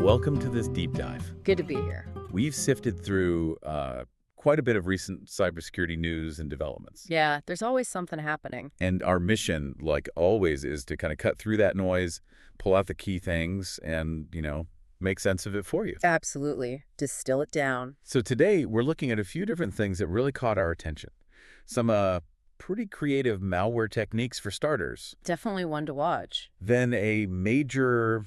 Welcome to this deep dive. Good to be here. We've sifted through quite a bit of recent cybersecurity news and developments. Yeah, there's always something happening. And our mission, like always, is to kind of cut through that noise, pull out the key things, and, make sense of it for you. Absolutely. Distill it down. So today, we're looking at a few different things that really caught our attention. Some pretty creative malware techniques for starters. Definitely one to watch. Then a major,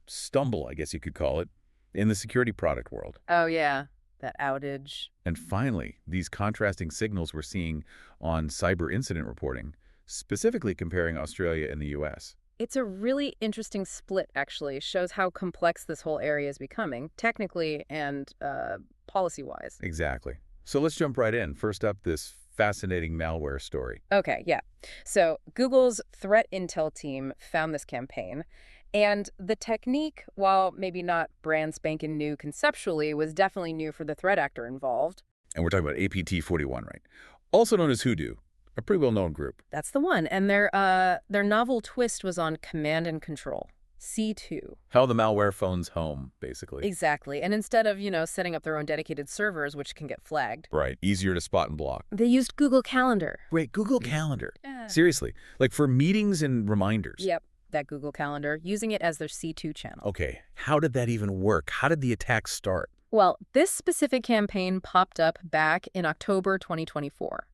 stumble, I guess you could call it, in the security product world. Oh, yeah. That outage. And finally, these contrasting signals we're seeing on cyber incident reporting, specifically comparing Australia and the U.S. It's a really interesting split, actually. Shows how complex this whole area is becoming, technically and policy-wise. Exactly. So let's jump right in. First up, this fascinating malware story. Okay, yeah. So Google's threat intel team found this campaign. And the technique, while maybe not brand spanking new conceptually, was definitely new for the threat actor involved. And we're talking about APT41, right? Also known as Hoodoo, a pretty well-known group. That's the one. And their novel twist was on command and control, C2. How the malware phones home, basically. Exactly. And instead of, setting up their own dedicated servers, which can get flagged. Right. Easier to spot and block. They used Google Calendar. Wait, Google Calendar? Yeah. Seriously. Like for meetings and reminders? Yep. That Google Calendar, using it as their C2 channel. Okay, how did that even work? How did the attack start? Well, this specific campaign popped up back in October 2024.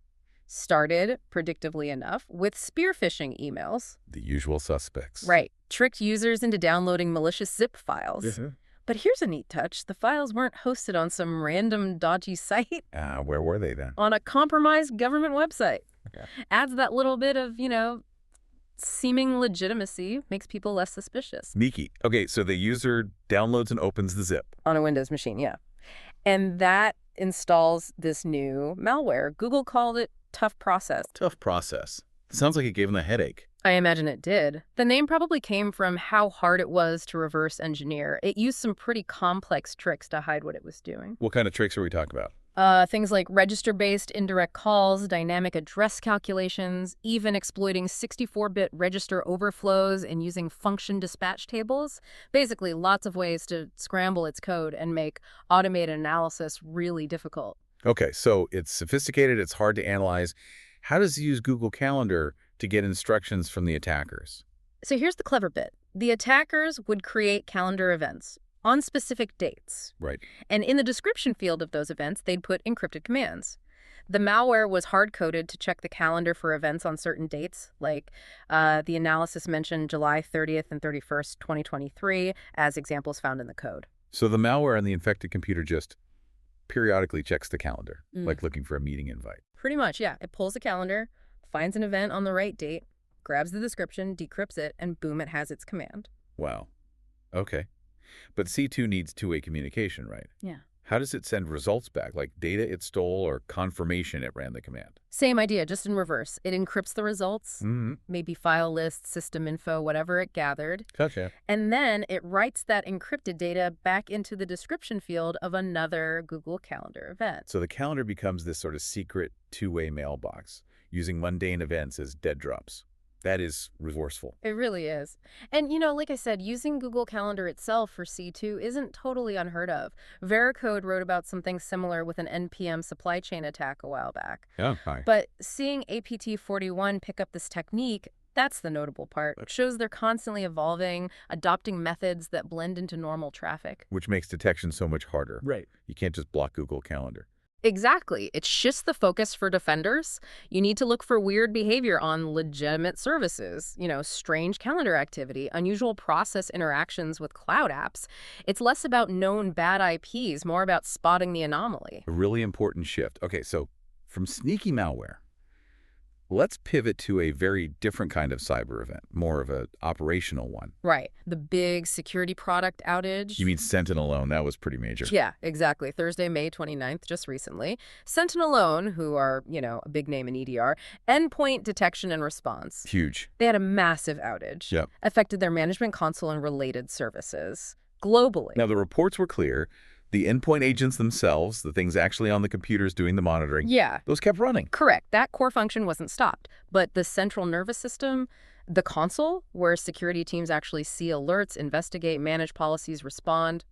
Started, predictably enough, with spear phishing emails. The usual suspects. Right. Tricked users into downloading malicious zip files. Mm-hmm. But here's a neat touch. The files weren't hosted on some random dodgy site. Where were they then? On a compromised government website. Okay. Adds that little bit of, seeming legitimacy, makes people less suspicious. Sneaky. Okay, so the user downloads and opens the zip. On a Windows machine, yeah. And that installs this new malware. Google called it tough process. Tough process. Sounds like it gave them a headache. I imagine it did. The name probably came from how hard it was to reverse engineer. It used some pretty complex tricks to hide what it was doing. What kind of tricks are we talking about? Things like register-based indirect calls, dynamic address calculations, even exploiting 64-bit register overflows and using function dispatch tables. Basically, lots of ways to scramble its code and make automated analysis really difficult. Okay, so it's sophisticated, it's hard to analyze. How does it use Google Calendar to get instructions from the attackers? So here's the clever bit. The attackers would create calendar events on specific dates. Right. And in the description field of those events, they'd put encrypted commands. The malware was hard-coded to check the calendar for events on certain dates, like the analysis mentioned July 30th and 31st, 2023, as examples found in the code. So the malware on the infected computer just periodically checks the calendar, like looking for a meeting invite. Pretty much, yeah. It pulls the calendar, finds an event on the right date, grabs the description, decrypts it, and boom, it has its command. Wow. Okay. But C2 needs two-way communication, right? Yeah. How does it send results back, like data it stole or confirmation it ran the command? Same idea, just in reverse. It encrypts the results, maybe file lists, system info, whatever it gathered. Gotcha. And then it writes that encrypted data back into the description field of another Google Calendar event. So the calendar becomes this sort of secret two-way mailbox, using mundane events as dead drops. That is resourceful. It really is. And, like I said, using Google Calendar itself for C2 isn't totally unheard of. Veracode wrote about something similar with an NPM supply chain attack a while back. Oh, hi. But seeing APT41 pick up this technique, that's the notable part. It shows they're constantly evolving, adopting methods that blend into normal traffic. Which makes detection so much harder. Right. You can't just block Google Calendar. Exactly. It shifts the focus for defenders. You need to look for weird behavior on legitimate services, strange calendar activity, unusual process interactions with cloud apps. It's less about known bad IPs, more about spotting the anomaly. A really important shift. Okay, so from sneaky malware, let's pivot to a very different kind of cyber event, more of an operational one. Right. The big security product outage. You mean Sentinel-Alone? That was pretty major. Yeah, exactly. Thursday, May 29th, just recently. Sentinel-Alone, who are, a big name in EDR, endpoint detection and response. Huge. They had a massive outage. Yep. Affected their management console and related services globally. Now, the reports were clear. The endpoint agents themselves, the things actually on the computers doing the monitoring, yeah, those kept running. Correct. That core function wasn't stopped. But the central nervous system, The console, where security teams actually see alerts, investigate, manage policies, respond,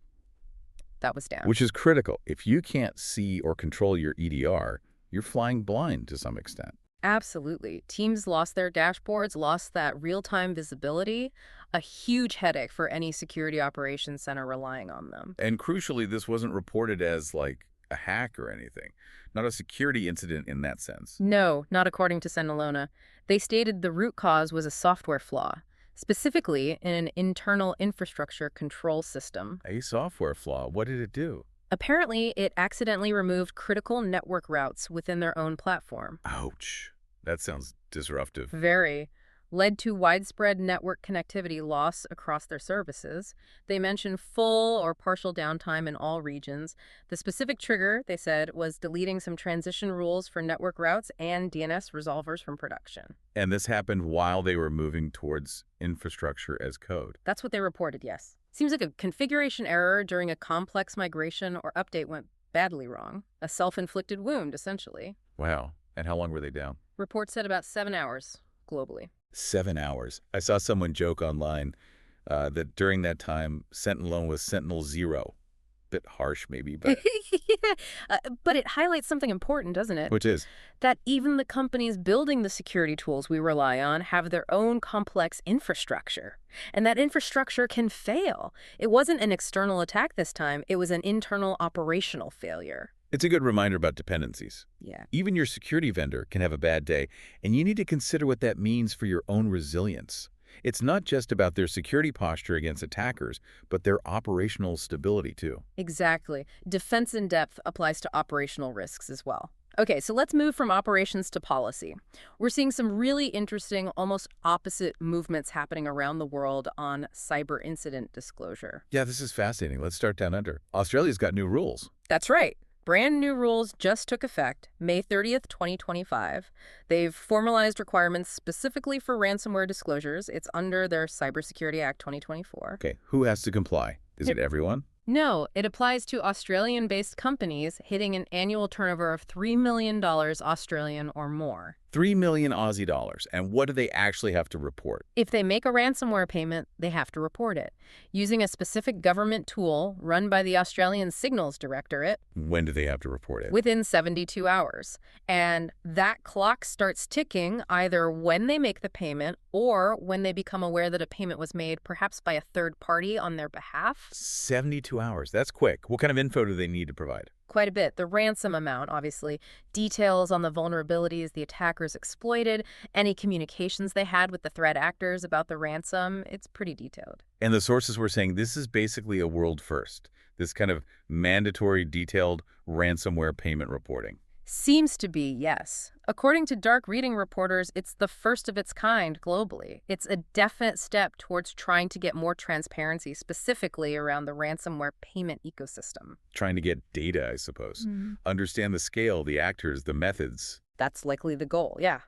that was down. Which is critical. If you can't see or control your EDR, you're flying blind to some extent. Absolutely. Teams lost their dashboards, lost that real-time visibility, a huge headache for any security operations center relying on them. And crucially, this wasn't reported as like a hack or anything. Not a security incident in that sense. No, not according to Senalona. They stated the root cause was a software flaw, specifically in an internal infrastructure control system. A software flaw. What did it do? Apparently, it accidentally removed critical network routes within their own platform. Ouch. That sounds disruptive. Very. Led to widespread network connectivity loss across their services. They mentioned full or partial downtime in all regions. The specific trigger, they said, was deleting some transition rules for network routes and DNS resolvers from production. And this happened while they were moving towards infrastructure as code. That's what they reported, yes. Seems like a configuration error during a complex migration or update went badly wrong. A self-inflicted wound, essentially. Wow. And how long were they down? Report said about 7 hours globally. 7 hours. I saw someone joke online that during that time, Sentinel was Sentinel 0. Bit harsh, maybe, but... But it highlights something important, doesn't it? Which is? That even the companies building the security tools we rely on have their own complex infrastructure. And that infrastructure can fail. It wasn't an external attack this time. It was an internal operational failure. It's a good reminder about dependencies. Yeah. Even your security vendor can have a bad day, and you need to consider what that means for your own resilience. It's not just about their security posture against attackers, but their operational stability, too. Exactly. Defense in depth applies to operational risks as well. Okay, so let's move from operations to policy. We're seeing some really interesting, almost opposite movements happening around the world on cyber incident disclosure. Yeah, this is fascinating. Let's start down under. Australia's got new rules. That's right. Brand new rules just took effect May 30th, 2025. They've formalized requirements specifically for ransomware disclosures. It's under their Cybersecurity Act 2024. Okay, who has to comply? Is it everyone? No, it applies to Australian-based companies hitting an annual turnover of $3 million Australian or more. 3 million Aussie dollars. And what do they actually have to report? If they make a ransomware payment, they have to report it. Using a specific government tool run by the Australian Signals Directorate. When do they have to report it? Within 72 hours. And that clock starts ticking either when they make the payment or when they become aware that a payment was made, perhaps by a third party on their behalf. 72 hours. That's quick. What kind of info do they need to provide? Quite a bit. The ransom amount, obviously, details on the vulnerabilities the attackers exploited, any communications they had with the threat actors about the ransom. It's pretty detailed. And the sources were saying this is basically a world first, this kind of mandatory, detailed ransomware payment reporting. Seems to be, yes. According to dark reading reporters, it's the first of its kind globally. It's a definite step towards trying to get more transparency, specifically around the ransomware payment ecosystem. Trying to get data, I suppose. Understand the scale, the actors, the methods. That's likely the goal, yeah.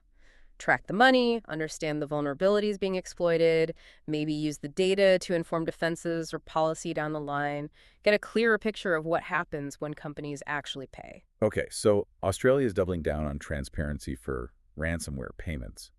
Track the money, understand the vulnerabilities being exploited, maybe use the data to inform defenses or policy down the line, get a clearer picture of what happens when companies actually pay. Okay, so Australia is doubling down on transparency for ransomware payments.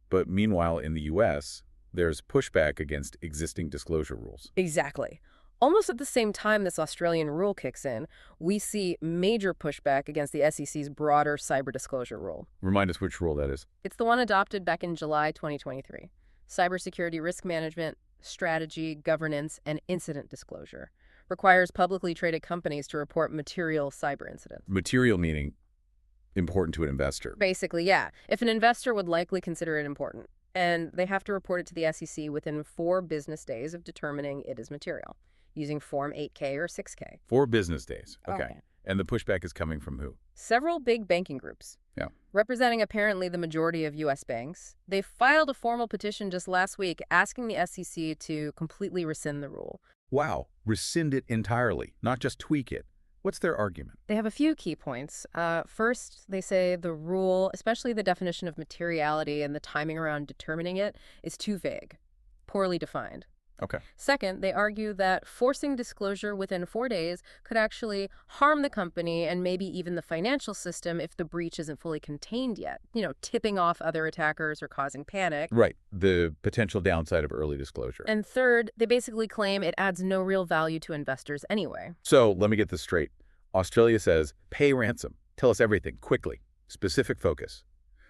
But meanwhile, in the U.S., there's pushback against existing disclosure rules. Exactly. Almost at the same time this Australian rule kicks in, we see major pushback against the SEC's broader cyber disclosure rule. Remind us which rule that is. It's the one adopted back in July 2023. Cybersecurity risk management, strategy, governance, and incident disclosure. Requires publicly traded companies to report material cyber incidents. Material meaning important to an investor. Basically, yeah. If an investor would likely consider it important. And they have to report it to the SEC within 4 business days of determining it is material, using Form 8K or 6K. 4 business days. Okay. Okay. And the pushback is coming from who? Several big banking groups. Yeah. Representing apparently the majority of U.S. banks. They filed a formal petition just last week asking the SEC to completely rescind the rule. Wow. Rescind it entirely, not just tweak it. What's their argument? They have a few key points. First, they say the rule, especially the definition of materiality and the timing around determining it, is too vague, poorly defined. Okay. Second, they argue that forcing disclosure within 4 days could actually harm the company and maybe even the financial system if the breach isn't fully contained yet, tipping off other attackers or causing panic. Right. The potential downside of early disclosure. And third, they basically claim it adds no real value to investors anyway. So let me get this straight. Australia says, pay ransom. Tell us everything, quickly. Specific focus.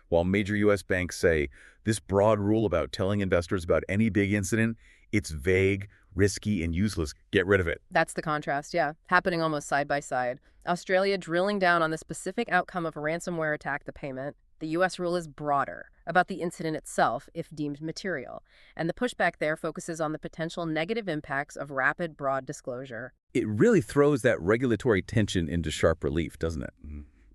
While major U.S. banks say, this broad rule about telling investors about any big incident, it's vague, risky, and useless. Get rid of it. That's the contrast, yeah, happening almost side by side. Australia drilling down on the specific outcome of a ransomware attack, the payment. The U.S. rule is broader, about the incident itself, if deemed material. And the pushback there focuses on the potential negative impacts of rapid, broad disclosure. It really throws that regulatory tension into sharp relief, doesn't it?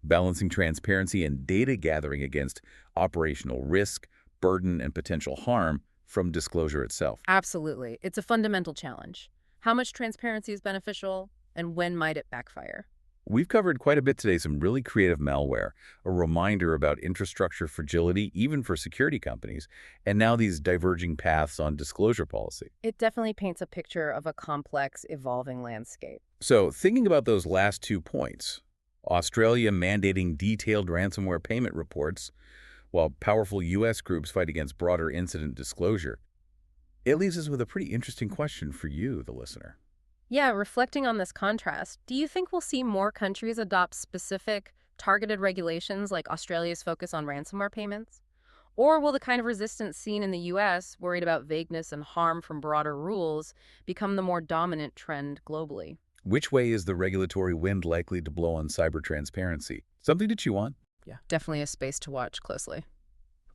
Balancing transparency and data gathering against operational risk, burden, and potential harm from disclosure itself. Absolutely. It's a fundamental challenge. How much transparency is beneficial, and when might it backfire? We've covered quite a bit today, some really creative malware, a reminder about infrastructure fragility, even for security companies, and now these diverging paths on disclosure policy. It definitely paints a picture of a complex, evolving landscape. So thinking about those last 2 points, Australia mandating detailed ransomware payment reports, while powerful U.S. groups fight against broader incident disclosure, it leaves us with a pretty interesting question for you, the listener. Yeah, reflecting on this contrast, do you think we'll see more countries adopt specific, targeted regulations like Australia's focus on ransomware payments? Or will the kind of resistance seen in the U.S., worried about vagueness and harm from broader rules, become the more dominant trend globally? Which way is the regulatory wind likely to blow on cyber transparency? Something to chew on. Yeah, definitely a space to watch closely.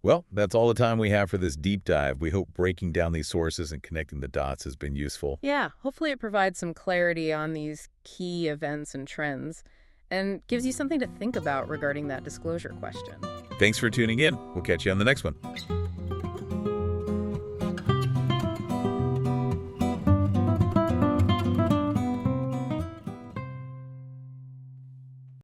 Well, that's all the time we have for this deep dive. We hope breaking down these sources and connecting the dots has been useful. Yeah, hopefully it provides some clarity on these key events and trends and gives you something to think about regarding that disclosure question. Thanks for tuning in. We'll catch you on the next one.